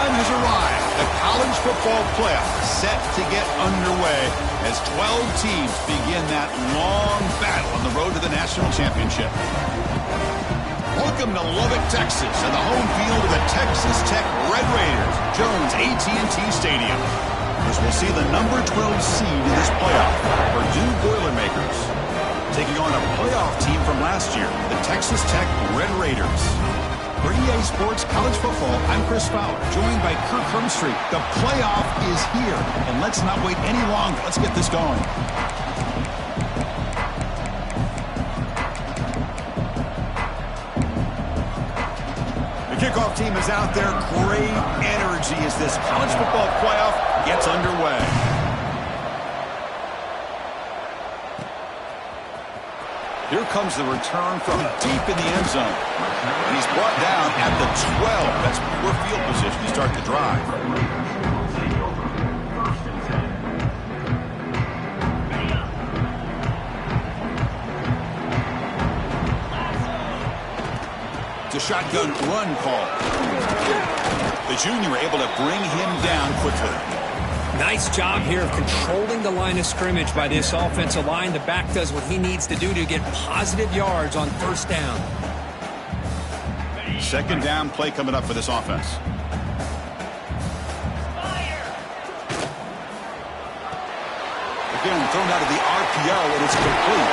time has arrived. The college football playoff set to get underway as 12 teams begin that long battle on the road to the national championship. Welcome to Lubbock, Texas, and the home field of the Texas Tech Red Raiders, Jones AT&T Stadium. As we'll see the number 12 seed in this playoff, Purdue Boilermakers, taking on a playoff team from last year, the Texas Tech Red Raiders. For EA Sports College Football, I'm Chris Fowler, joined by Kirk Hermstreet. The playoff is here, and let's not wait any longer. Let's get this going. The kickoff team is out there. Great energy as this college football playoff gets underway. Here comes the return from deep in the end zone. And he's brought down at the 12. That's poor field position to start the drive. It's a shotgun run call. The junior able to bring him down quickly. Nice job here of controlling the line of scrimmage by this offensive line. The back does what he needs to do to get positive yards on first down. Second down play coming up for this offense. Again, thrown out of the RPO, and it's complete.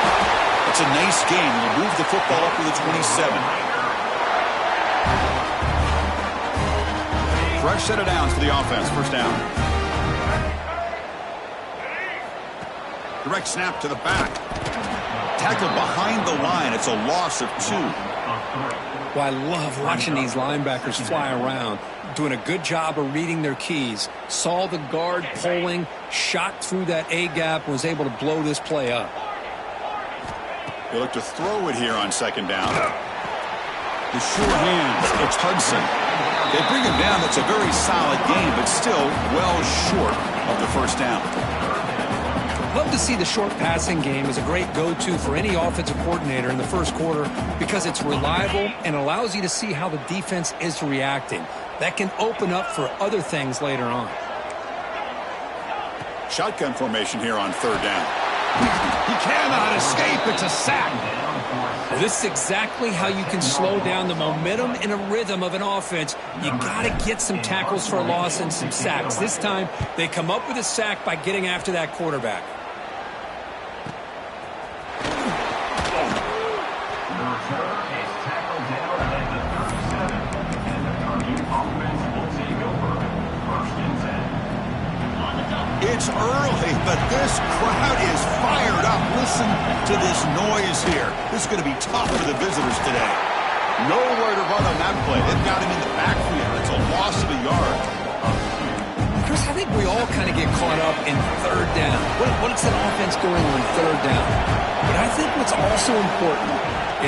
It's a nice game. You move the football up to the 27. Fresh set of downs for the offense. First down. Direct snap to the back. Tackle behind the line. It's a loss of 2. Well, I love watching these linebackers fly around, doing a good job of reading their keys. Saw the guard pulling, shot through that A-gap, was able to blow this play up. They look to throw it here on second down. The sure hands. It's Hudson. They bring him down. That's a very solid game, but still well short of the first down. Love to see the short passing game as a great go-to for any offensive coordinator in the first quarter because it's reliable and allows you to see how the defense is reacting. That can open up for other things later on. Shotgun formation here on third down. He cannot escape. It's a sack. Well, this is exactly how you can slow down the momentum and a rhythm of an offense. You got to get some tackles for a loss and some sacks. This time, they come up with a sack by getting after that quarterback. It's early, but this crowd is fired up. Listen to this noise here. This is going to be tough for the visitors today. Nowhere to run on that play. They've got him in the backfield. It's a loss of a yard. Chris, I think we all kind of get caught up in third down. What's an offense doing on third down? But I think what's also important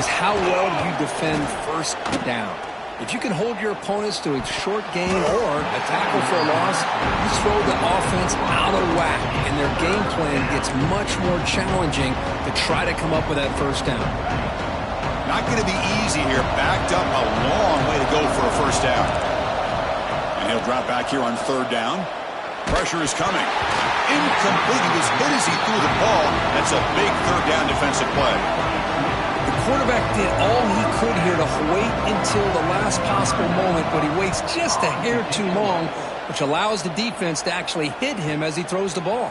is how well you defend first down. If you can hold your opponents to a short gain or a tackle for a loss, you throw the offense out of whack, and their game plan gets much more challenging to try to come up with that first down. Not going to be easy here. Backed up a long way to go for a first down. And he'll drop back here on third down. Pressure is coming. Incomplete. He was hit as he threw the ball. That's a big third down defensive play. The quarterback did all he could here to wait until the last possible moment, but he waits just a hair too long, which allows the defense to actually hit him as he throws the ball.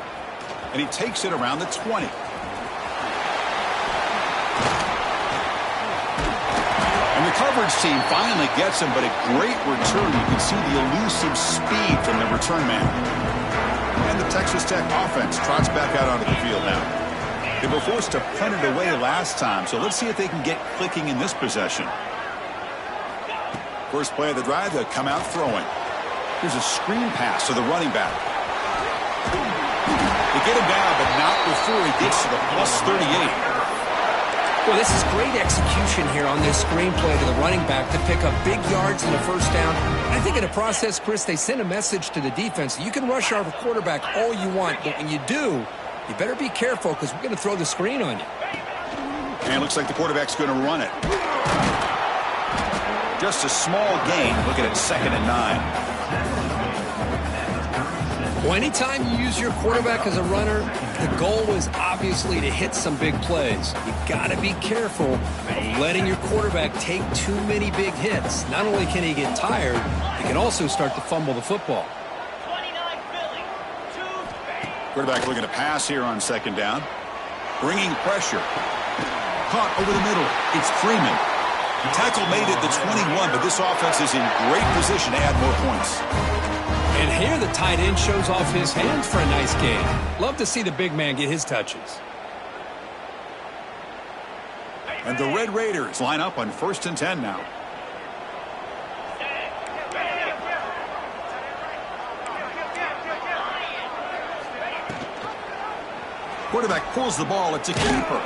And he takes it around the 20. And the coverage team finally gets him, but a great return. You can see the elusive speed from the return man. And the Texas Tech offense trots back out onto the field now. They were forced to punt it away last time, so let's see if they can get clicking in this possession. First play of the drive, they'll come out throwing. Here's a screen pass to the running back. They get him down, but not before he gets to the plus 38. Well, this is great execution here on this screen play to the running back to pick up big yards in the first down. I think in the process, Chris, they send a message to the defense. You can rush our quarterback all you want, but when you do, you better be careful because we're going to throw the screen on you. And it looks like the quarterback's going to run it. Just a small gain. Looking at 2nd and 9. Well, anytime you use your quarterback as a runner, the goal is obviously to hit some big plays. You've got to be careful of letting your quarterback take too many big hits. Not only can he get tired, he can also start to fumble the football. Quarterback looking to pass here on second down. Bringing pressure. Caught over the middle. It's Freeman. Tackle made it the 21, but this offense is in great position to add more points. And here the tight end shows off his hands for a nice game. Love to see the big man get his touches. And the Red Raiders line up on 1st and 10 now. Quarterback pulls the ball. It's a keeper.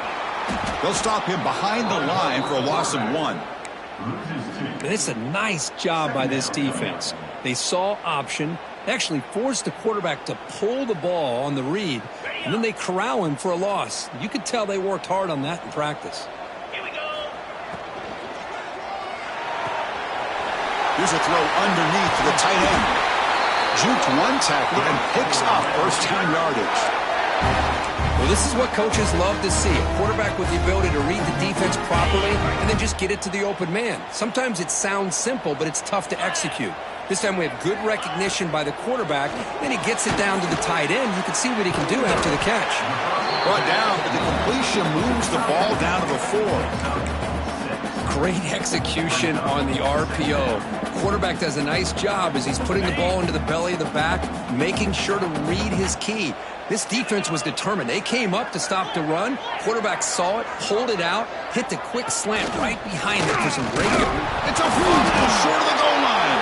They'll stop him behind the line for a loss of 1. And it's a nice job by this defense. They saw option, actually forced the quarterback to pull the ball on the read, and then they corral him for a loss. You could tell they worked hard on that in practice. Here we go. Here's a throw underneath to the tight end. Juked one tackle and picks up first down yardage. Well, this is what coaches love to see. A quarterback with the ability to read the defense properly and then just get it to the open man. Sometimes it sounds simple, but it's tough to execute. This time we have good recognition by the quarterback. Then he gets it down to the tight end. You can see what he can do after the catch. Brought down, but the completion moves the ball down to the 4. Great execution on the RPO. Quarterback does a nice job as he's putting the ball into the belly of the back, making sure to read his key. This defense was determined. They came up to stop the run. Quarterback saw it, pulled it out, hit the quick slant right behind it for some great. It's a fumble short of the goal line.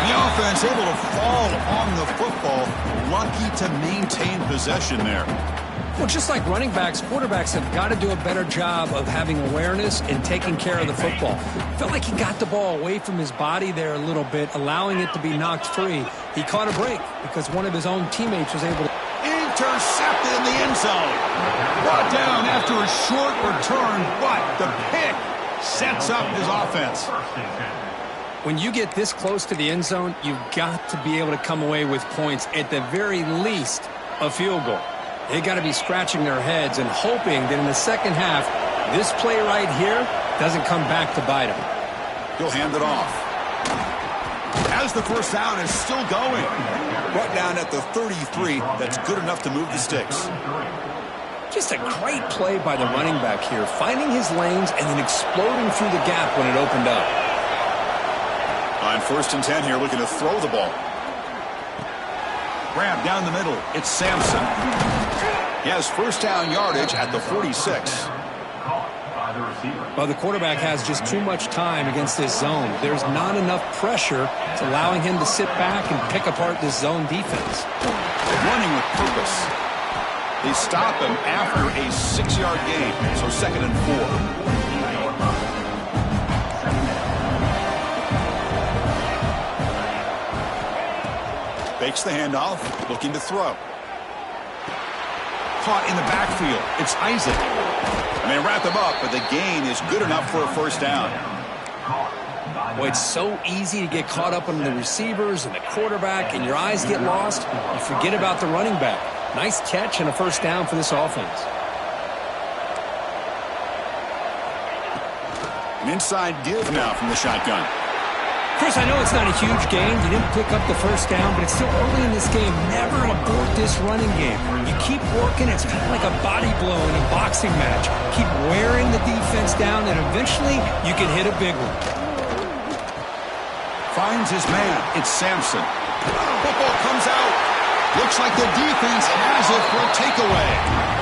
The offense able to fall on the football. Lucky to maintain possession there. Well, just like running backs, quarterbacks have got to do a better job of having awareness and taking care of the football. Felt like he got the ball away from his body there a little bit, allowing it to be knocked free. He caught a break because one of his own teammates was able to. Intercepted in the end zone. Brought down after a short return, but the pick sets up his offense. When you get this close to the end zone, you've got to be able to come away with points, at the very least, a field goal. They got to be scratching their heads and hoping that in the second half, this play right here doesn't come back to bite them. He'll hand it off. As the first down is still going. Brought down at the 33. That's good enough to move the sticks. Just a great play by the running back here, finding his lanes and then exploding through the gap when it opened up. On 1st and 10 here, looking to throw the ball. Grab down the middle. It's Sampson. He has first down yardage at the 46. Well, the quarterback has just too much time against this zone. There's not enough pressure. It's allowing him to sit back and pick apart this zone defense. Running with purpose. They stop him after a 6-yard gain, so 2nd and 4. Fakes the handoff, looking to throw. Caught in the backfield. It's Isaac. And they wrap him up, but the gain is good enough for a first down. Well, it's so easy to get caught up on the receivers and the quarterback, and your eyes get lost. You forget about the running back. Nice catch and a first down for this offense. An inside give now from the shotgun. Chris, I know it's not a huge gain. You didn't pick up the first down, but it's still early in this game. Never abort this running game. You keep working. It's kind of like a body blow in a boxing match. Keep wearing the defense down, and eventually you can hit a big one. Finds his man. It's Sampson. Football comes out. Looks like the defense has it for a takeaway.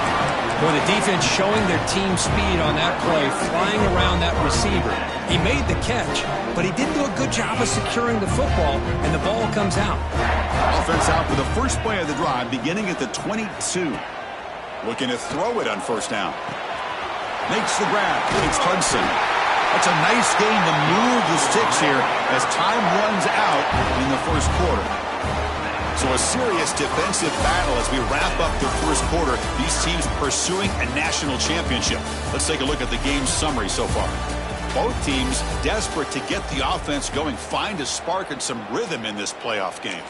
Well, the defense showing their team speed on that play, flying around that receiver. He made the catch, but he didn't do a good job of securing the football, and the ball comes out. Offense out for the first play of the drive, beginning at the 22. Looking to throw it on first down. Makes the grab. It's Hudson. That's a nice game to move the sticks here as time runs out in the first quarter. So a serious defensive battle as we wrap up the first quarter. These teams pursuing a national championship. Let's take a look at the game summary so far. Both teams desperate to get the offense going, find a spark and some rhythm in this playoff game.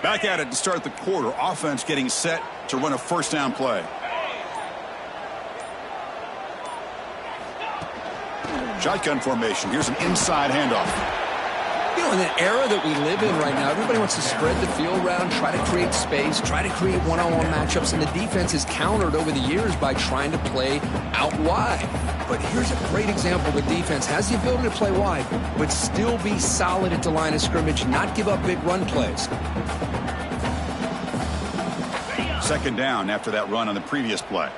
Back at it to start the quarter. Offense getting set to run a first down play. Shotgun formation. Here's an inside handoff. You know, in the era that we live in right now, everybody wants to spread the field around, try to create space, try to create one-on-one matchups, and the defense is countered over the years by trying to play out wide. But here's a great example. The defense has the ability to play wide, but still be solid at the line of scrimmage, not give up big run plays. Second down after that run on the previous play.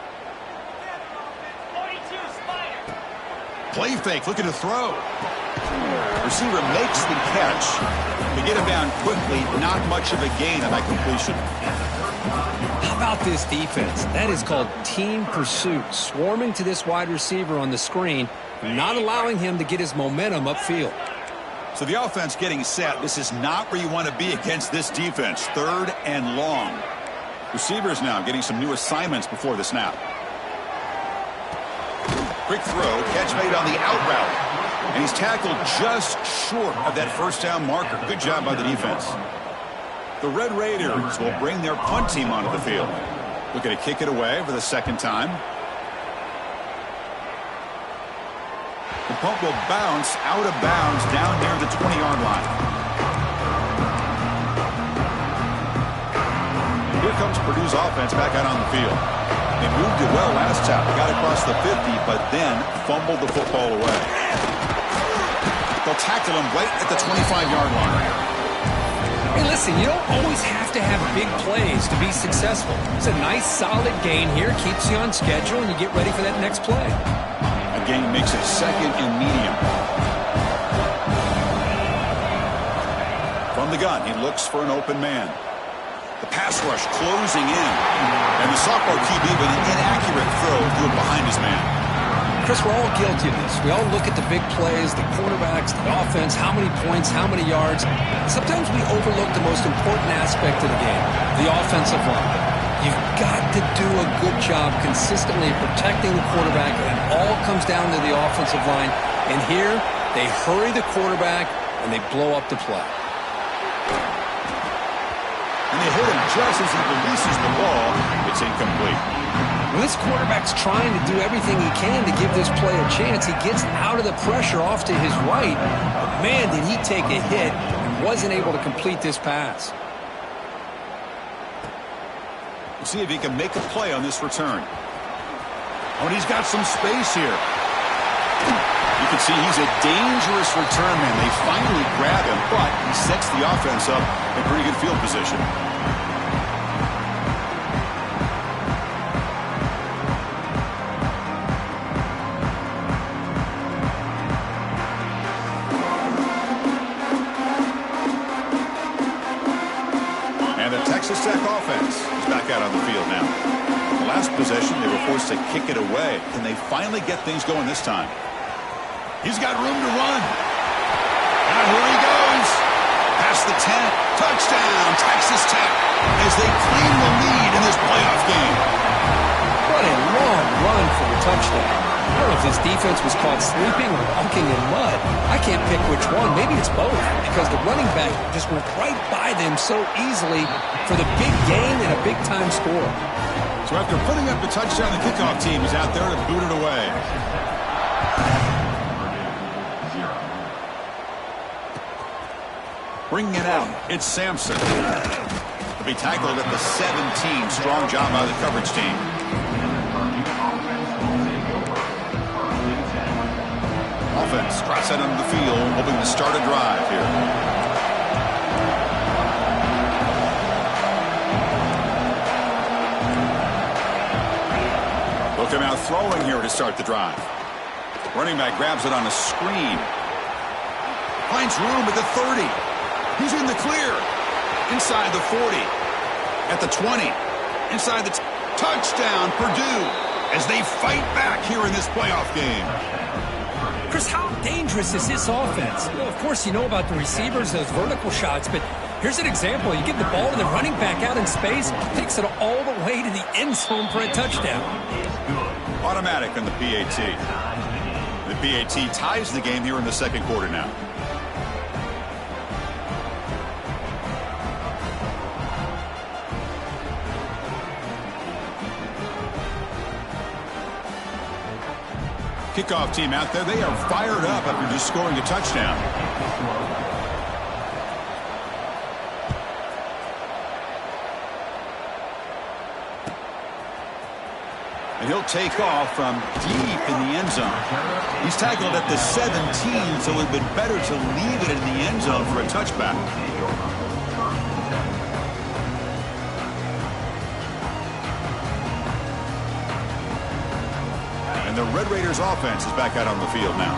Play fake, looking to throw. Receiver makes the catch. To get him down quickly, not much of a gain on that completion. How about this defense? That is called team pursuit. Swarming to this wide receiver on the screen, not allowing him to get his momentum upfield. So the offense getting set. This is not where you want to be against this defense. Third and long. Receivers now getting some new assignments before the snap. Quick throw, catch made on the out route. And he's tackled just short of that first down marker. Good job by the defense. The Red Raiders will bring their punt team onto the field. Looking to kick it away for the second time. The punt will bounce out of bounds down near the 20-yard line. Here comes Purdue's offense back out on the field. They moved it well last time. They got across the 50, but then fumbled the football away. They'll tackle him right at the 25-yard line. Hey, listen, you don't always have to have big plays to be successful. It's a nice, solid gain here. Keeps you on schedule, and you get ready for that next play. A gain makes it second and medium. From the gun, he looks for an open man. The pass rush closing in. And the sophomore QB with an inaccurate throw threw it behind his man. Chris, we're all guilty of this. We all look at the big plays, the quarterbacks, the offense, how many points, how many yards. Sometimes we overlook the most important aspect of the game, the offensive line. You've got to do a good job consistently protecting the quarterback, and it all comes down to the offensive line. And here, they hurry the quarterback, and they blow up the play. And they hit him just as he releases the ball. It's incomplete. When this quarterback's trying to do everything he can to give this play a chance, he gets out of the pressure off to his right. But man, did he take a hit and wasn't able to complete this pass. We'll see if he can make a play on this return. Oh, and he's got some space here. You can see he's a dangerous return man. They finally grab him, but he sets the offense up in pretty good field position. And the Texas Tech offense is back out on the field now. The last possession, they were forced to kick it away. Can they finally get things going this time? He's got room to run. And here he goes. Past the 10. Touchdown, Texas Tech, as they claim the lead in this playoff game. What a long run for a touchdown. I don't know if this defense was caught sleeping or walking in mud. I can't pick which one. Maybe it's both, because the running back just went right by them so easily for the big gain and a big-time score. So after putting up the touchdown, the kickoff team is out there to boot it away. Bringing it out, it's Sampson. He'll be tackled at the 17. Strong job by the coverage team. Offense drops out onto the field, hoping to start a drive here. Look him out throwing here to start the drive. Running back grabs it on a screen. Finds room at the 30. He's in the clear. Inside the 40. At the 20. Inside the touchdown, Purdue, as they fight back here in this playoff game. Chris, how dangerous is this offense? Well, of course, you know about the receivers, those vertical shots, but here's an example. You give the ball to the running back out in space, takes it all the way to the end zone for a touchdown. Automatic on the PAT. The PAT ties the game here in the second quarter now. Kickoff team out there, they are fired up after just scoring a touchdown. And he'll take off from deep in the end zone. He's tackled at the 17, so it would have been better to leave it in the end zone for a touchback. And the Red Raiders offense is back out on the field now.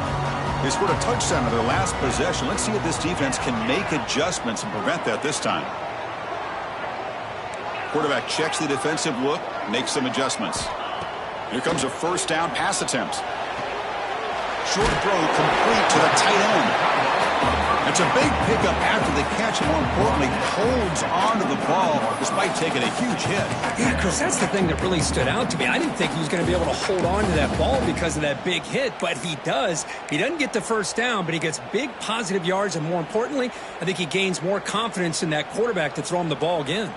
They scored a touchdown on their last possession. Let's see if this defense can make adjustments and prevent that this time. Quarterback checks the defensive look, makes some adjustments. Here comes a first down pass attempt. Short throw complete to the tight end. It's a big pickup after the catch, and more importantly, holds onto the ball despite taking a huge hit. Yeah, Chris, that's the thing that really stood out to me. I didn't think he was going to be able to hold on to that ball because of that big hit, but he does. He doesn't get the first down, but he gets big positive yards, and more importantly, I think he gains more confidence in that quarterback to throw him the ball again.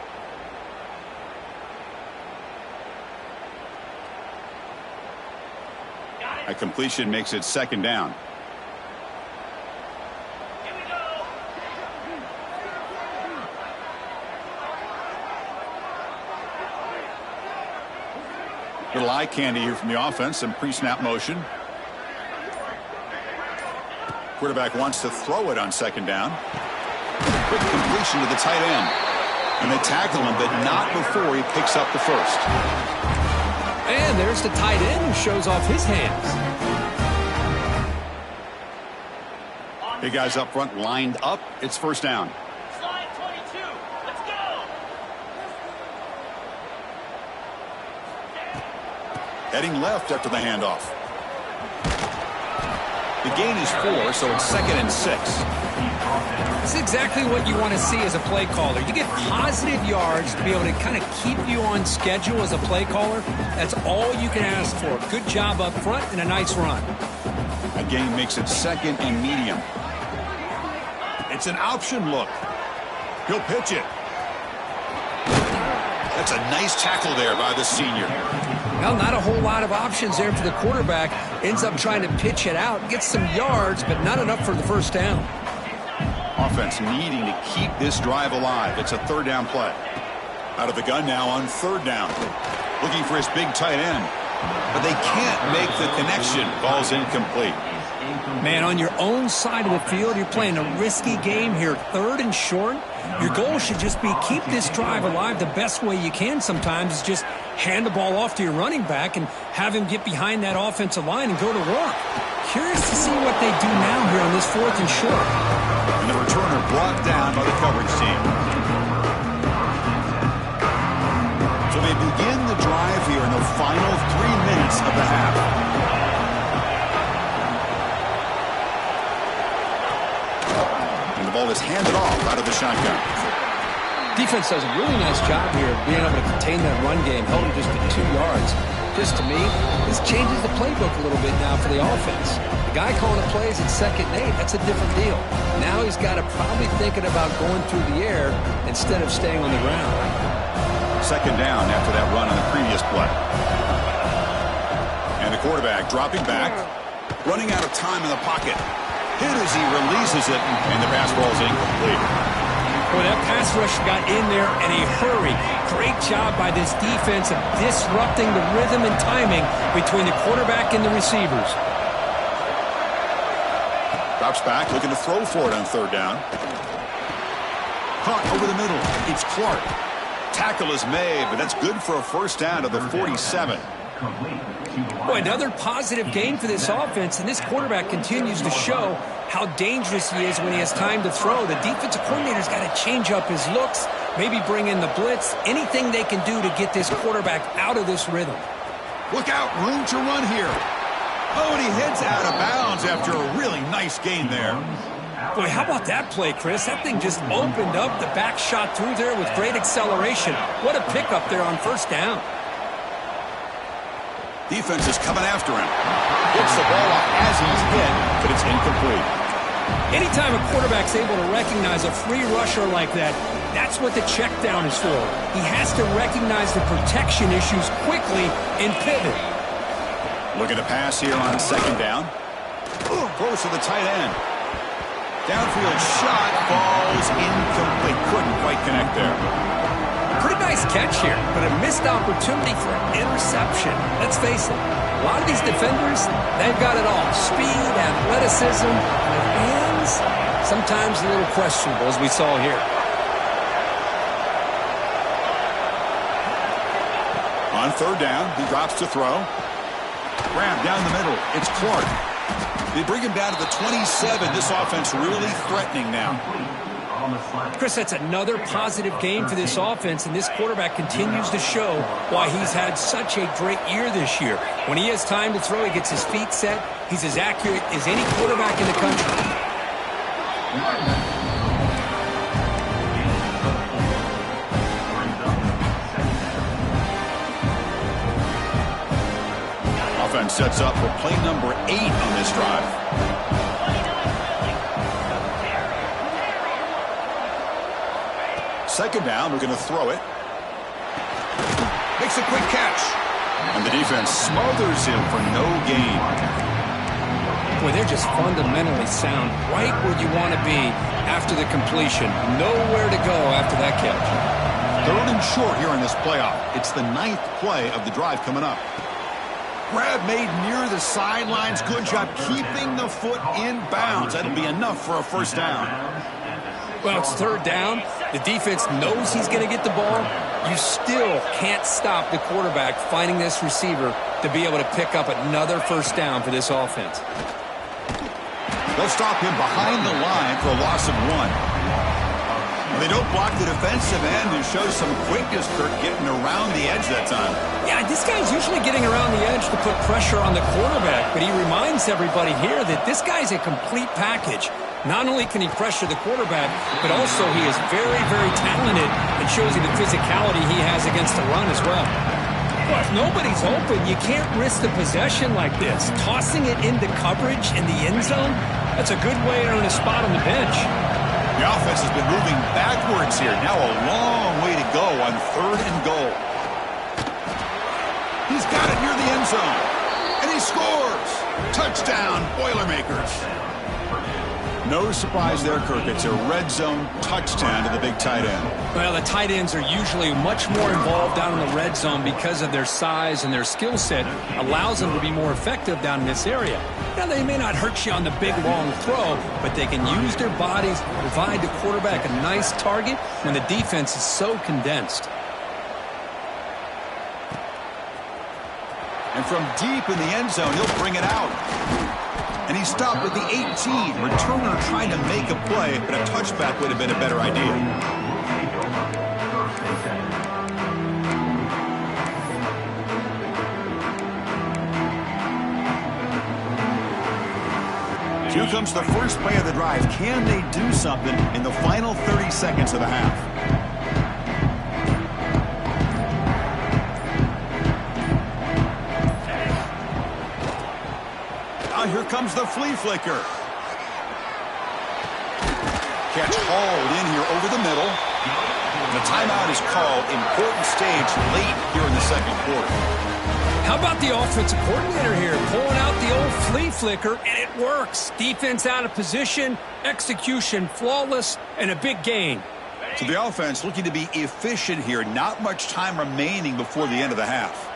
A completion makes it second down. Little eye candy here from the offense, some pre-snap motion. Quarterback wants to throw it on second down. Quick completion to the tight end. And they tackle him, but not before he picks up the first. And there's the tight end who shows off his hands. Big guys up front lined up. It's first down. Slide 22. Let's go. Heading left after the handoff. The gain is 4, so it's 2nd and 6. This is exactly what you want to see as a play caller. You get positive yards to be able to kind of keep you on schedule as a play caller. That's all you can ask for. Good job up front and a nice run. A gain makes it 2nd and medium. It's an option look. He'll pitch it. That's a nice tackle there by the senior. Well, not a whole lot of options there for the quarterback. Ends up trying to pitch it out. Gets some yards, but not enough for the first down. Offense needing to keep this drive alive. It's a third down play. Out of the gun now on third down. Looking for his big tight end. But they can't make the connection. Ball's incomplete. Man, on your own side of the field, you're playing a risky game here. 3rd and short. Your goal should just be keep this drive alive the best way you can sometimes is just hand the ball off to your running back and have him get behind that offensive line and go to work. Curious to see what they do now here on this 4th and short. And the returner brought down by the coverage team. So they begin the drive here in the final 3 minutes of the half. And the ball is handed off out of the shotgun. Defense does a really nice job here of being able to contain that run game, held him just to 2 yards. Just to me, this changes the playbook a little bit now for the offense. The guy calling the plays at 2nd and 8, that's a different deal. Now he's got to probably thinking about going through the air instead of staying on the ground. 2nd down after that run on the previous play. And the quarterback dropping back, running out of time in the pocket. Hit as he releases it, and the pass ball is incomplete. Boy, that pass rush got in there in a hurry. Great job by this defense of disrupting the rhythm and timing between the quarterback and the receivers. Drops back, looking to throw for it on third down. Caught over the middle. It's Clark. Tackle is made, but that's good for a first down to the 47. Boy, another positive gain for this offense, and this quarterback continues to show how dangerous he is when he has time to throw. The defensive coordinator's got to change up his looks, maybe bring in the blitz, anything they can do to get this quarterback out of this rhythm. Look out, room to run here. Oh, and he heads out of bounds after a really nice gain there. Boy, how about that play, Chris? That thing just opened up. The back shot through there with great acceleration. What a pickup there on first down. Defense is coming after him. Gets the ball off as he's hit, but it's incomplete. Anytime a quarterback's able to recognize a free rusher like that, that's what the check down is for. He has to recognize the protection issues quickly and pivot. Looking to pass here on second down. Close to the tight end. Downfield shot falls incomplete. Couldn't quite connect there. Pretty nice catch here, but a missed opportunity for an interception. Let's face it, a lot of these defenders, they've got it all. Speed, athleticism, their hands, sometimes a little questionable, as we saw here. On third down, he drops to throw. Grab down the middle. It's Clark. They bring him down to the 27. This offense really threatening now. Chris, that's another positive game for this offense, and this quarterback continues to show why he's had such a great year this year. When he has time to throw, he gets his feet set. He's as accurate as any quarterback in the country. Offense sets up for play number 8 on this drive. Second down, we're going to throw it. Makes a quick catch. And the defense smothers him for no gain. Boy, they're just fundamentally sound, right where you want to be after the completion. Nowhere to go after that catch. Third and short here in this playoff. It's the 9th play of the drive coming up. Grab made near the sidelines. Good job keeping the foot in bounds. That'll be enough for a first down. Well, it's third down. The defense knows he's going to get the ball. You still can't stop the quarterback finding this receiver to be able to pick up another first down for this offense. They'll stop him behind the line for a loss of 1. They don't block the defensive end and show some quickness, Kirk, getting around the edge that time. Yeah, this guy's usually getting around the edge to put pressure on the quarterback, but he reminds everybody here that this guy's a complete package. Not only can he pressure the quarterback, but also he is very, very talented and shows you the physicality he has against the run as well. Well, if nobody's open, you can't risk the possession like this. Tossing it into coverage in the end zone, that's a good way to earn a spot on the bench. The offense has been moving backwards here. Now a long way to go on third and goal. He's got it near the end zone. And he scores. Touchdown, Boilermakers. No surprise there, Kirk. It's a red zone touchdown to the big tight end. Well, the tight ends are usually much more involved down in the red zone because of their size and their skill set. Allows them to be more effective down in this area. Now, they may not hurt you on the big, long throw, but they can use their bodies, provide the quarterback a nice target when the defense is so condensed. And from deep in the end zone, he'll bring it out. And he stopped with the 18. Returner trying to make a play, but a touchback would have been a better idea. Here comes the first play of the drive. Can they do something in the final 30 seconds of the half? Here comes the flea flicker. Catch hauled in here over the middle. The timeout is called. Important stage late here in the second quarter. How about the offensive coordinator here pulling out the old flea flicker, and it works. Defense out of position, execution flawless, and a big gain. So the offense looking to be efficient here. Not much time remaining before the end of the half.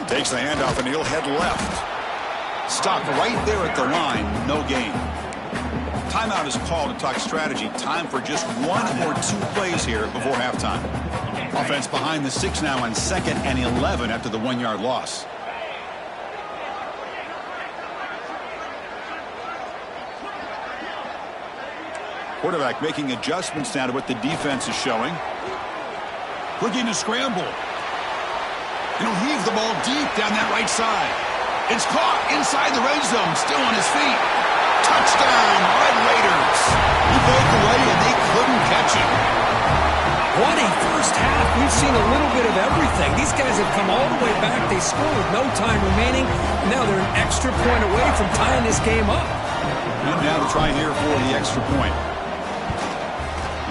Takes the handoff and he'll head left. Stopped right there at the line. No gain. Timeout is called to talk strategy. Time for just 1 or 2 plays here before halftime. Offense behind the 6 now on 2nd and 11 after the 1-yard loss. Quarterback making adjustments now to what the defense is showing. Looking to scramble. And he'll heave the ball deep down that right side. It's caught inside the red zone, still on his feet. Touchdown, Red Raiders. He broke away and they couldn't catch him. What a first half. We've seen a little bit of everything. These guys have come all the way back. They scored with no time remaining. Now they're an extra point away from tying this game up. And now to try here for the extra point.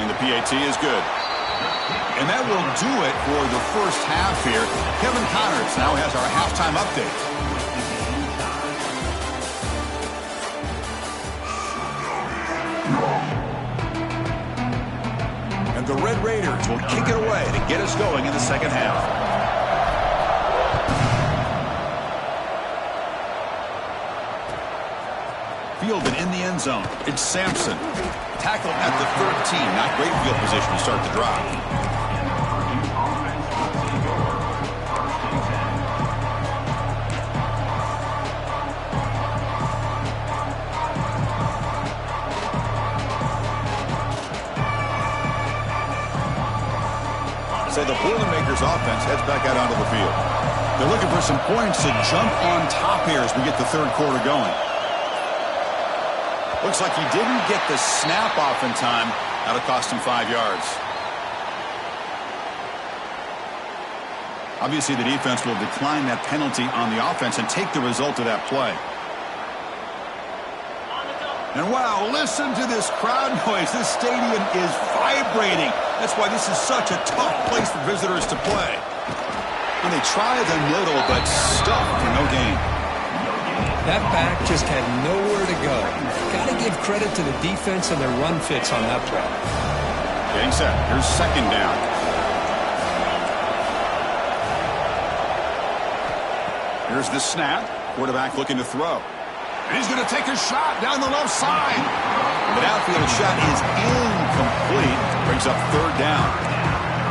And the PAT is good. And that will do it for the first half here. Kevin Connors now has our halftime update. And the Red Raiders will kick it away to get us going in the second half. Fielded in the end zone. It's Sampson. Tackle at the 13. Not great field position to start the drive. So the Boilermakers offense heads back out onto the field. They're looking for some points to jump on top here as we get the third quarter going. Looks like he didn't get the snap off in time. That'll cost him 5 yards. Obviously, the defense will decline that penalty on the offense and take the result of that play. And wow, listen to this crowd noise. This stadium is vibrating. That's why this is such a tough place for visitors to play. And they try the middle, but stuffed for no gain. That back just had nowhere to go. Got to give credit to the defense and their run fits on that play. Getting set. Here's second down. Here's the snap. Quarterback looking to throw. And he's going to take a shot down the left side. The downfield shot is incomplete. Brings up third down.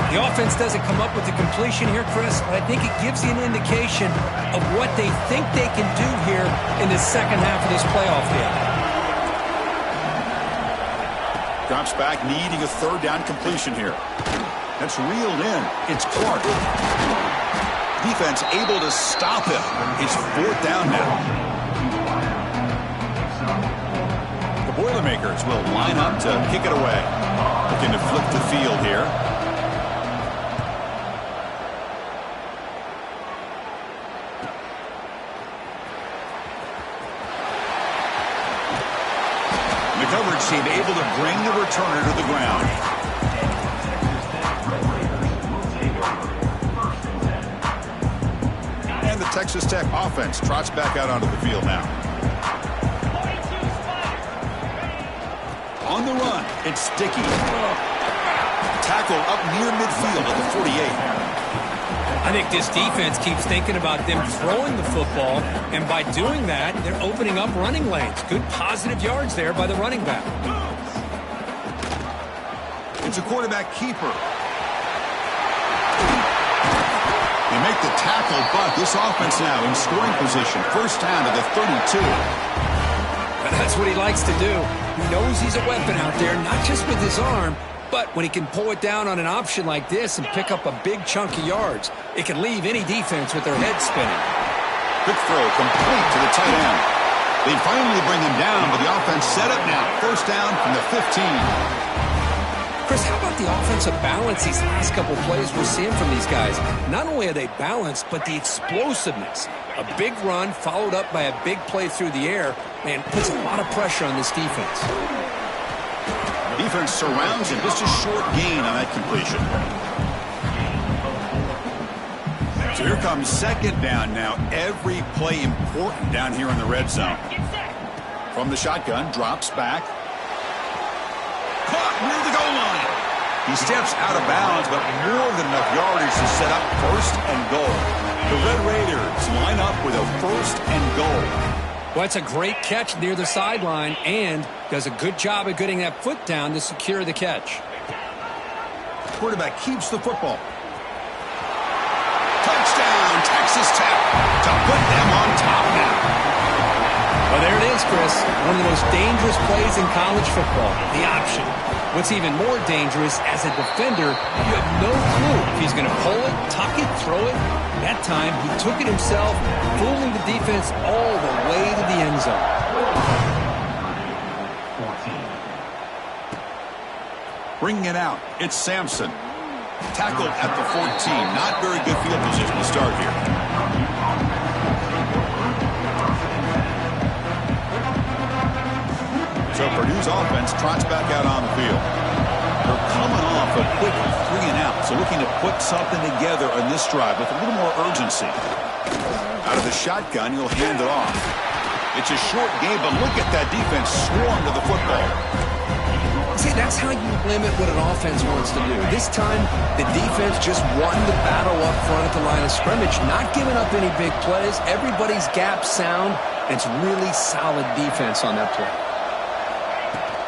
The offense doesn't come up with the completion here, Chris, but I think it gives you an indication of what they think they can do here in the second half of this playoff game. Drops back, needing a third down completion here. That's reeled in. It's Clark. Defense able to stop him. It's fourth down now. The Boilermakers will line up to kick it away. Looking to flip the field here. Coverage team able to bring the returner to the ground. And the Texas Tech offense trots back out onto the field now. On the run, it's Dickey. Tackle up near midfield at the 48. I think this defense keeps thinking about them throwing the football, and by doing that, they're opening up running lanes. Good positive yards there by the running back. It's a quarterback keeper. They make the tackle, but this offense now in scoring position. First down to the 32. And that's what he likes to do. He knows he's a weapon out there, not just with his arm, but when he can pull it down on an option like this and pick up a big chunk of yards, it can leave any defense with their head spinning. Quick throw complete to the tight end. They finally bring him down, but the offense set up now. First down from the 15. Chris, how about the offensive balance these last couple plays we're seeing from these guys? Not only are they balanced, but the explosiveness. A big run followed up by a big play through the air, man, puts a lot of pressure on this defense. Defense surrounds him. Just a short gain on that completion. So here comes second down now. Every play important down here in the red zone. From the shotgun, drops back. Caught near the goal line. He steps out of bounds, but more than enough yardage to set up first and goal. The Red Raiders line up with a first and goal. Well, it's a great catch near the sideline and does a good job of getting that foot down to secure the catch. Quarterback keeps the football. Touchdown, Texas Tech, to put them on top now. Well, there it is, Chris. One of the most dangerous plays in college football, the option. What's even more dangerous, as a defender, you have no clue if he's going to pull it, tuck it, throw it. That time, he took it himself, fooling the defense all the way to the end zone. Bringing it out, it's Sampson. Tackled at the 14. Not very good field position to start here. So Purdue's offense trots back out on the field. They're coming off a quick 3-and-out. So looking to put something together on this drive with a little more urgency. Out of the shotgun, he'll hand it off. It's a short game, but look at that defense swarm to the football. See, that's how you limit what an offense wants to do. This time, the defense just won the battle up front at the line of scrimmage, not giving up any big plays. Everybody's gap sound. It's really solid defense on that play.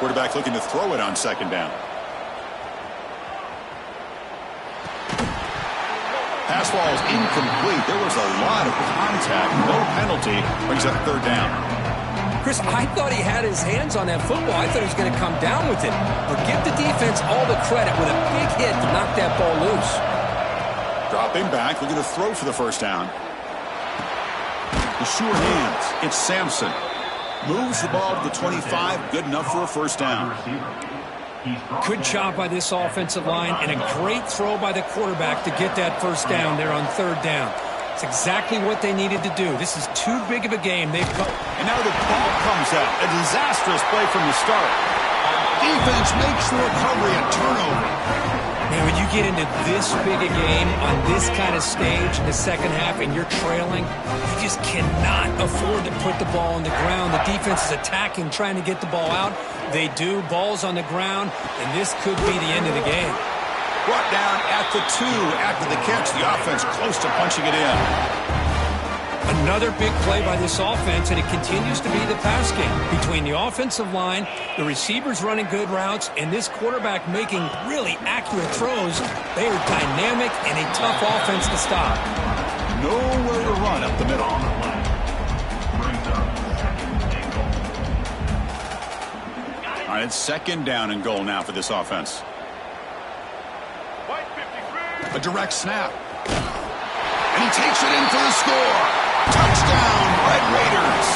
Quarterback looking to throw it on second down. Pass ball is incomplete. There was a lot of contact. No penalty. Brings up third down. Chris, I thought he had his hands on that football. I thought he was going to come down with it. But give the defense all the credit with a big hit to knock that ball loose. Dropping back, looking to throw for the first down. The sure hands. It's Sampson. Moves the ball to the 25. Good enough for a first down. Good job by this offensive line and a great throw by the quarterback to get that first down there on third down. It's exactly what they needed to do. This is too big of a game. And now the ball comes out. A disastrous play from the start. Defense makes the recovery a turnover. Man, when you get into this big a game on this kind of stage in the second half and you're trailing, you just cannot afford to put the ball on the ground. The defense is attacking, trying to get the ball out. They do. Ball's on the ground, and this could be the end of the game. Brought down at the 2 after the catch. The offense close to punching it in. Another big play by this offense, and it continues to be the pass game. Between the offensive line, the receivers running good routes, and this quarterback making really accurate throws, they are dynamic and a tough offense to stop. Nowhere to run up the middle. All right, it's second down and goal now for this offense. A direct snap. And he takes it in for the score. Touchdown, Red Raiders.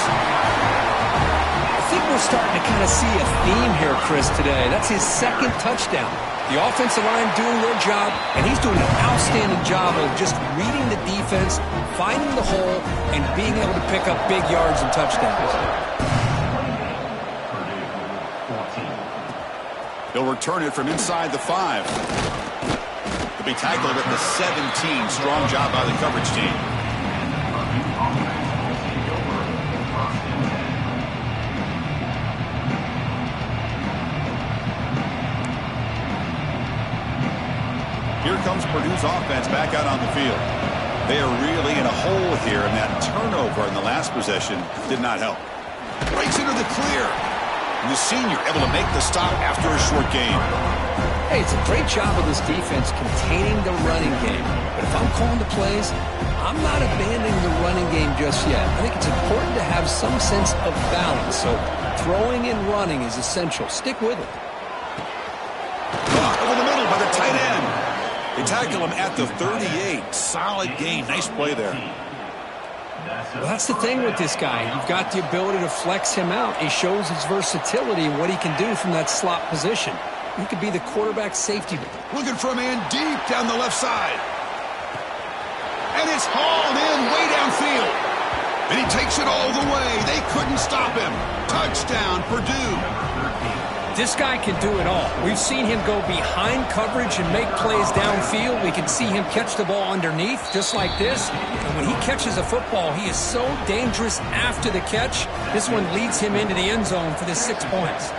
I think we're starting to kind of see a theme here, Chris, today. That's his second touchdown. The offensive line doing their job, and he's doing an outstanding job of just reading the defense, finding the hole, and being able to pick up big yards and touchdowns. He'll return it from inside the 5. He'll be tackled at the 17. Strong job by the coverage team. Here comes Purdue's offense back out on the field. They are really in a hole here, and that turnover in the last possession did not help. Breaks into the clear. And the senior able to make the stop after a short game. Hey, it's a great job of this defense containing the running game. But if I'm calling the plays, I'm not abandoning the running game just yet. I think it's important to have some sense of balance. So throwing and running is essential. Stick with it. Over the middle by the tight end. They tackle him at the 38. Solid gain. Nice play there. Well, that's the thing with this guy. You've got the ability to flex him out. He shows his versatility and what he can do from that slot position. He could be the quarterback safety. Looking for a man deep down the left side. And it's hauled in way downfield. And he takes it all the way. They couldn't stop him. Touchdown, Purdue. This guy can do it all. We've seen him go behind coverage and make plays downfield. We can see him catch the ball underneath, just like this. And when he catches a football, he is so dangerous after the catch. This one leads him into the end zone for the 6 points.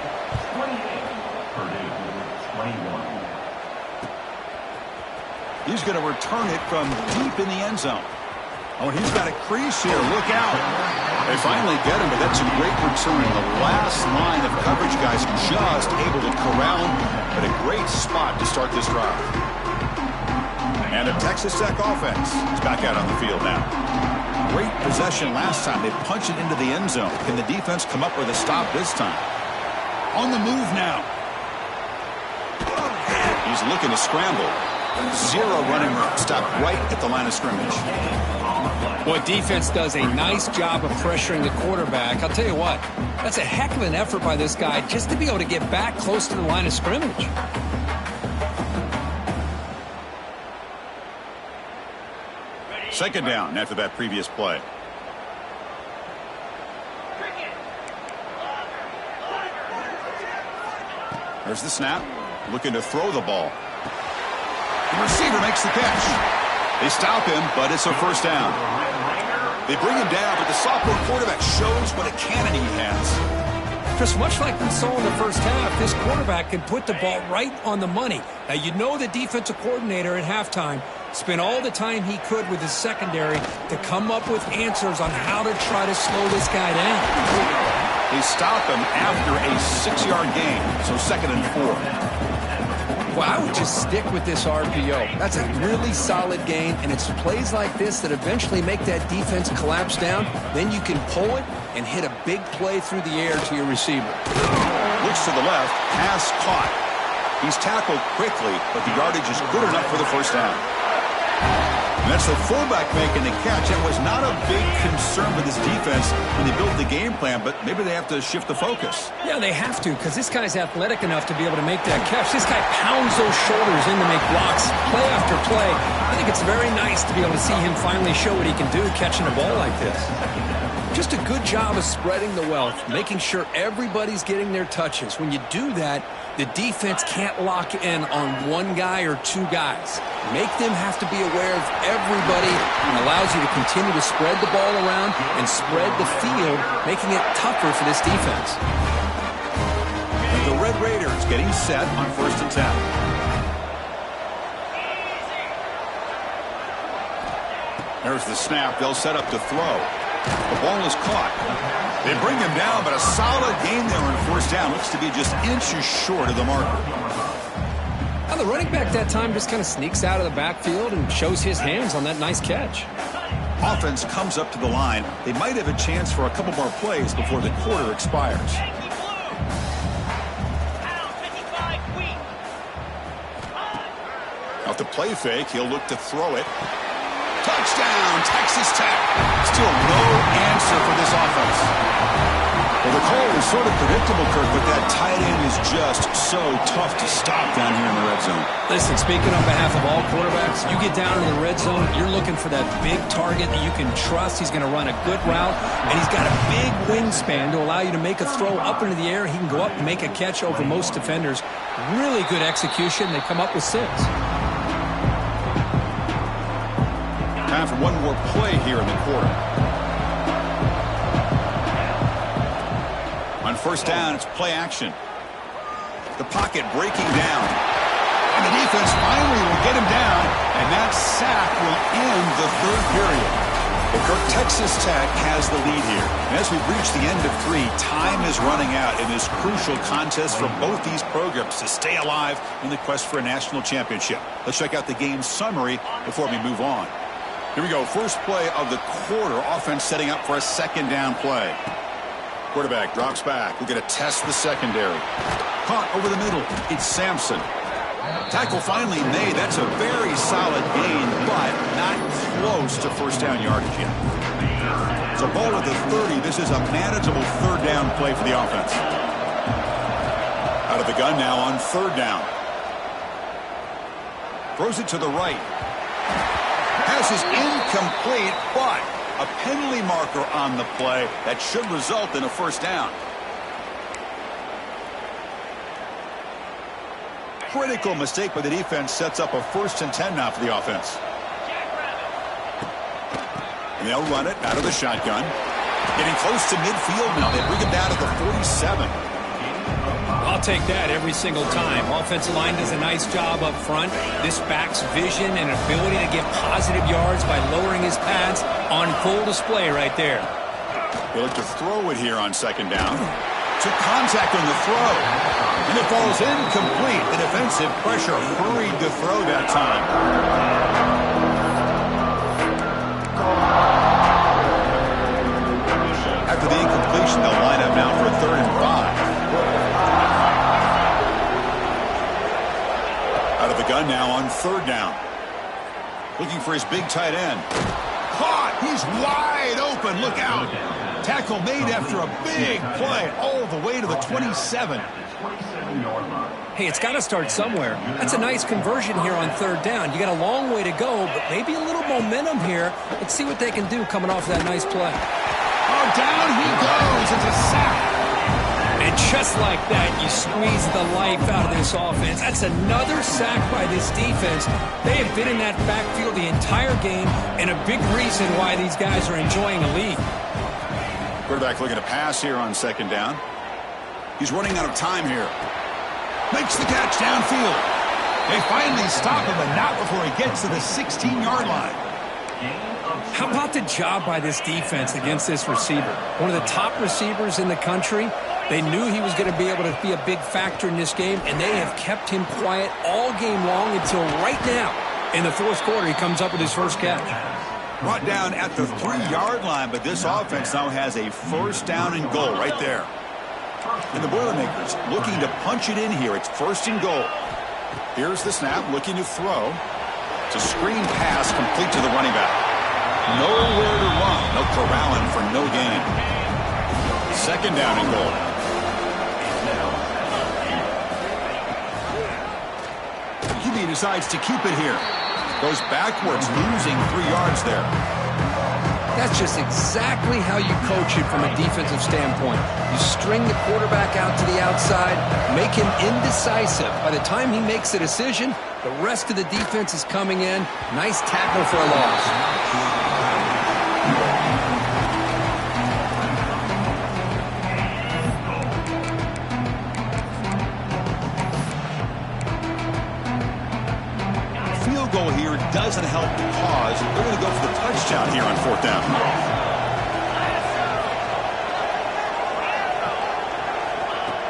He's going to return it from deep in the end zone. Oh, and he's got a crease here. Look out. They finally get him, but that's a great return. The last line of coverage guys just able to corral him, but a great spot to start this drive. And a Texas Tech offense is back out on the field now. Great possession last time. They punch it into the end zone. Can the defense come up with a stop this time? On the move now. He's looking to scramble. Zero running room. Stop right at the line of scrimmage. Boy, defense does a nice job of pressuring the quarterback. I'll tell you what, that's a heck of an effort by this guy just to be able to get back close to the line of scrimmage. Second down after that previous play. There's the snap. Looking to throw the ball. The receiver makes the catch. They stop him, but it's a first down. They bring him down, but the sophomore quarterback shows what a cannon he has. Just much like we saw in the first half, this quarterback can put the ball right on the money. Now, you know the defensive coordinator at halftime spent all the time he could with his secondary to come up with answers on how to try to slow this guy down. They stop him after a 6-yard gain, so 2nd and 4. Well, I would just stick with this RPO. That's a really solid gain, and it's plays like this that eventually make that defense collapse down. Then you can pull it and hit a big play through the air to your receiver. Looks to the left, pass caught. He's tackled quickly, but the yardage is good enough for the first down. And that's the fullback making the catch. That was not a big concern with this defense when they built the game plan, but maybe they have to shift the focus. Yeah, they have to, because this guy's athletic enough to be able to make that catch. This guy pounds those shoulders in to make blocks play after play. I think it's very nice to be able to see him finally show what he can do catching a ball like this. Just a good job of spreading the wealth, making sure everybody's getting their touches. When you do that, the defense can't lock in on one guy or two guys. Make them have to be aware of everybody and allows you to continue to spread the ball around and spread the field, making it tougher for this defense. And the Red Raiders getting set on 1st and 10. There's the snap. They'll set up to throw. The ball is caught. They bring him down, but a solid gain there on 1st down. Looks to be just inches short of the marker. Now the running back that time just kind of sneaks out of the backfield and shows his hands on that nice catch. Offense comes up to the line. They might have a chance for a couple more plays before the quarter expires. Off the play fake, he'll look to throw it. Touchdown, Texas Tech. Still no answer for this offense. Well, the call was sort of predictable, Kirk, but that tight end is just so tough to stop down here in the red zone. Listen, speaking on behalf of all quarterbacks, you get down in the red zone, you're looking for that big target that you can trust. He's going to run a good route, and he's got a big wingspan to allow you to make a throw up into the air. He can go up and make a catch over most defenders. Really good execution. They come up with 6. Time for one more play here in the quarter. On 1st down, it's play action. The pocket breaking down. And the defense finally will get him down, and that sack will end the 3rd period. Well, Kirk, Texas Tech has the lead here. And as we reach the end of 3, time is running out in this crucial contest for both these programs to stay alive in the quest for a national championship. Let's check out the game summary before we move on. Here we go. First play of the quarter. Offense setting up for a 2nd down play. Quarterback drops back. We're going to test the secondary. Caught over the middle. It's Sampson. Tackle finally made. That's a very solid gain, but not close to 1st down yardage yet. So ball at the 30. This is a manageable 3rd down play for the offense. Out of the gun now on 3rd down. Throws it to the right. Pass is incomplete, but a penalty marker on the play that should result in a 1st down. Critical mistake by the defense sets up a 1st and 10 now for the offense. And they'll run it out of the shotgun. Getting close to midfield now. They bring it down to the 47. I'll take that every single time. Offensive line does a nice job up front. This back's vision and ability to get positive yards by lowering his pads on full display right there. They look to throw it here on 2nd down. Took contact on the throw. And it falls incomplete. The defensive pressure hurried the throw that time. After the incompletion, they'll line up now for a 3rd and 5. Out of the gun now on 3rd down. Looking for his big tight end. Caught! He's wide open. Look out. Tackle made after a big play all the way to the 27. Hey, it's got to start somewhere. That's a nice conversion here on 3rd down. You got a long way to go, but maybe a little momentum here. Let's see what they can do coming off that nice play. Oh, down he goes. It's a sack. And And just like that, you squeeze the life out of this offense. That's another sack by this defense. They have been in that backfield the entire game, and a big reason why these guys are enjoying a lead. Quarterback looking to pass here on second down. He's running out of time here. Makes the catch downfield. They finally stop him, but not before he gets to the 16-yard line. How about the job by this defense against this receiver? One of the top receivers in the country. They knew he was going to be able to be a big factor in this game, and they have kept him quiet all game long until right now. In the fourth quarter, he comes up with his first catch. Brought down at the 3-yard line, but this offense now has a first down and goal right there. And the Boilermakers looking to punch it in here. It's first and goal. Here's the snap, looking to throw. It's a screen pass complete to the running back. Nowhere to run. No corralling for no gain. Second down and goal. QB decides to keep it here. Goes backwards, losing 3 yards there. That's just exactly how you coach it from a defensive standpoint. You string the quarterback out to the outside, make him indecisive. By the time he makes a decision, the rest of the defense is coming in. Nice tackle for a loss. Goal here doesn't help the cause. They're going to go for the touchdown here on fourth down.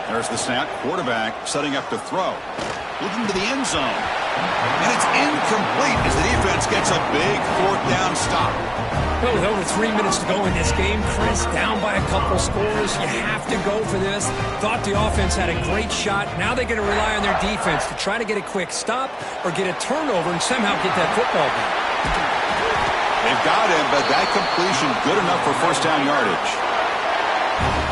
There's the snap. Quarterback setting up to throw. Looking to the end zone. And it's incomplete as the defense gets a big fourth down stop. Well, with over 3 minutes to go in this game, Chris, down by a couple scores, you have to go for this. Thought the offense had a great shot. Now they're going to rely on their defense to try to get a quick stop or get a turnover and somehow get that football back. They've got him, but that completion good enough for first down yardage.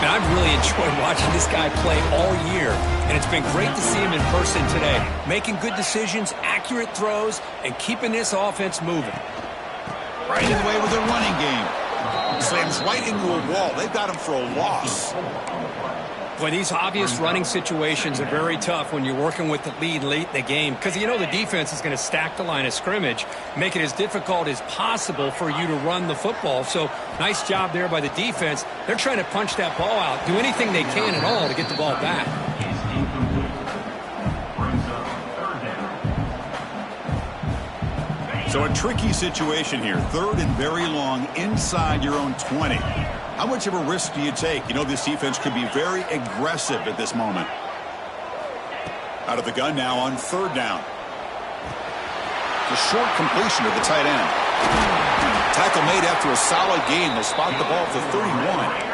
And I've really enjoyed watching this guy play all year, and it's been great to see him in person today. Making good decisions, accurate throws, and keeping this offense moving. Right in the way with their running game. Slams right into a wall. They've got him for a loss. Boy, these obvious running situations are very tough when you're working with the lead late in the game because you know the defense is going to stack the line of scrimmage, make it as difficult as possible for you to run the football. So nice job there by the defense. They're trying to punch that ball out, do anything they can at all to get the ball back. So a tricky situation here. Third and very long inside your own 20. How much of a risk do you take? You know this defense could be very aggressive at this moment. Out of the gun now on third down. The short completion to the tight end. Tackle made after a solid gain. They'll spot the ball at the 31.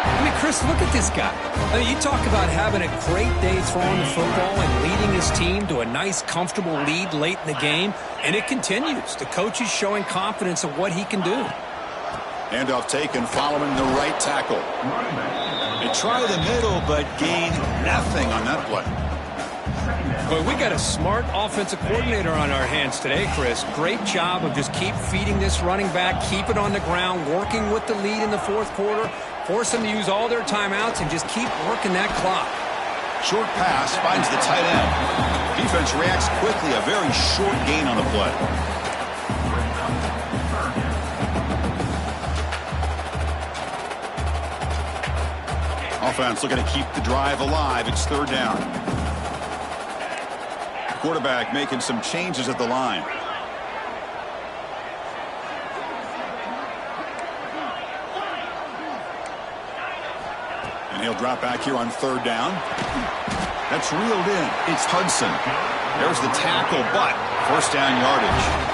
I mean, Chris, look at this guy. I mean, you talk about having a great day throwing the football and leading his team to a nice, comfortable lead late in the game, and it continues. The coach is showing confidence of what he can do. Handoff taken following the right tackle. They try the middle, but gain nothing on that play. Well, we got a smart offensive coordinator on our hands today, Chris. Great job of just keep feeding this running back, keep it on the ground, working with the lead in the fourth quarter, force them to use all their timeouts, and just keep working that clock. Short pass finds the tight end. Defense reacts quickly, a very short gain on the play. Offense looking to keep the drive alive. It's third down. Quarterback making some changes at the line. And he'll drop back here on third down. That's reeled in. It's Hudson. There's the tackle, but first down yardage.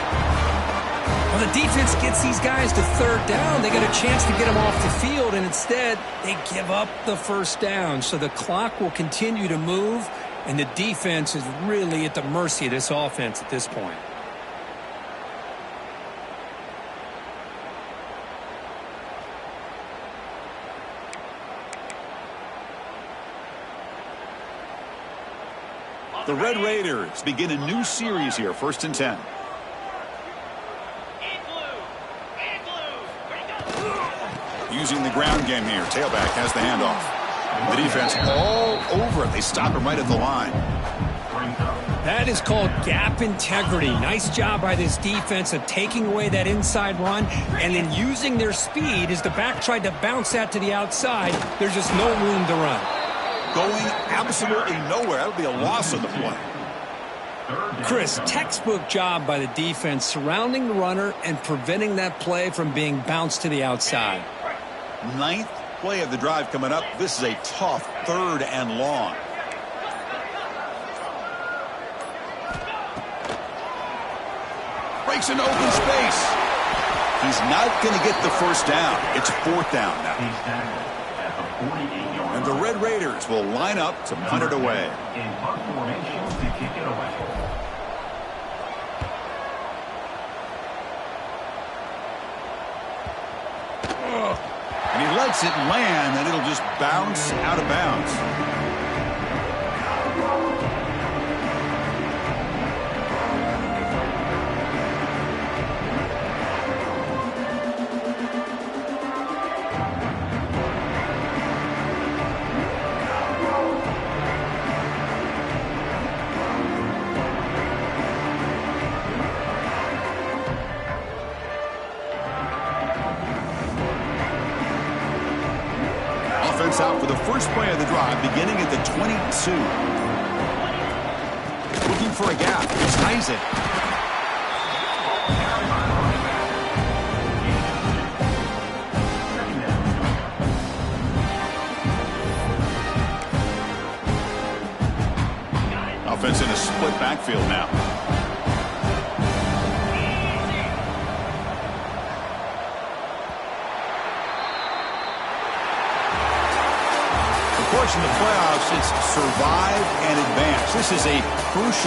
Well, the defense gets these guys to third down. They got a chance to get them off the field, and instead they give up the first down. So the clock will continue to move, and the defense is really at the mercy of this offense at this point. The Red Raiders begin a new series here, first and 10. Using the ground game here. Tailback has the handoff. The defense all over it. They stop him right at the line. That is called gap integrity. Nice job by this defense of taking away that inside run and then using their speed as the back tried to bounce that to the outside. There's just no room to run. Going absolutely nowhere. That'll be a loss of the play. Chris, textbook job by the defense surrounding the runner and preventing that play from being bounced to the outside. 9th play of the drive coming up. This is a tough 3rd and long. Breaks into open space. He's not going to get the first down. It's 4th down now. And the Red Raiders will line up to punt it away. And he lets it land, and it'll just bounce out of bounds. Out for the first play of the drive, beginning at the 22. Looking for a gap. He ties it. Offense in a split backfield now. In the playoffs, it's survive and advance. This is a crucial